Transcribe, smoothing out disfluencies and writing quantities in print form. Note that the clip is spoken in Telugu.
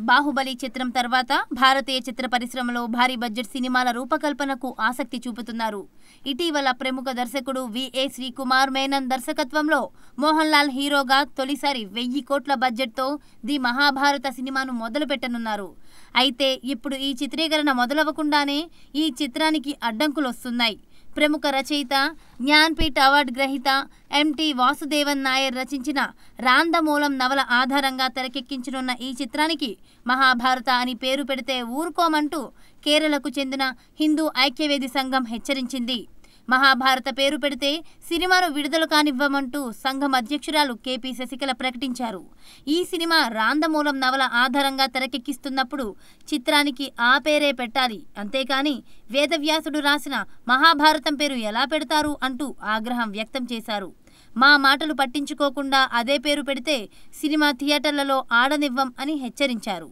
బాహుబలి చిత్రం తర్వాత భారతీయ చిత్ర పరిశ్రమలో భారీ బడ్జెట్ సినిమాల రూపకల్పనకు ఆసక్తి చూపుతున్నారు. ఇటీవల ప్రముఖ దర్శకుడు వి.ఏ. శ్రీకుమార్ మేనన్ దర్శకత్వంలో మోహన్ లాల్ హీరోగా తొలిసారి 1000 కోట్ల బడ్జెట్తో ది మహాభారత సినిమాను మొదలుపెట్టనున్నారు. అయితే ఇప్పుడు ఈ చిత్రీకరణ మొదలవకుండానే ఈ చిత్రానికి అడ్డంకులొస్తున్నాయి. ప్రముఖ రచయిత, జ్ఞాన్పీఠ్ అవార్డు గ్రహీత ఎంటి వాసుదేవన్ నాయర్ రచించిన రాందమూలం నవల ఆధారంగా తెరకెక్కించనున్న ఈ చిత్రానికి మహాభారత అని పేరు పెడితే ఊరుకోమంటూ కేరళకు చెందిన హిందూ ఐక్యవేది సంఘం హెచ్చరించింది. మహాభారత పేరు పెడితే సినిమాను విడుదల కానివ్వమంటూ సంఘం అధ్యక్షురాలు కెపి శశికళ ప్రకటించారు. ఈ సినిమా రాందమూలం నవల ఆధారంగా తెరకెక్కిస్తున్నప్పుడు చిత్రానికి ఆ పేరే పెట్టాలి, అంతేకాని వేదవ్యాసుడు రాసిన మహాభారతం పేరు ఎలా పెడతారు అంటూ ఆగ్రహం వ్యక్తం చేశారు. మా మాటలు పట్టించుకోకుండా అదే పేరు పెడితే సినిమా థియేటర్లలో ఆడనివ్వం అని హెచ్చరించారు.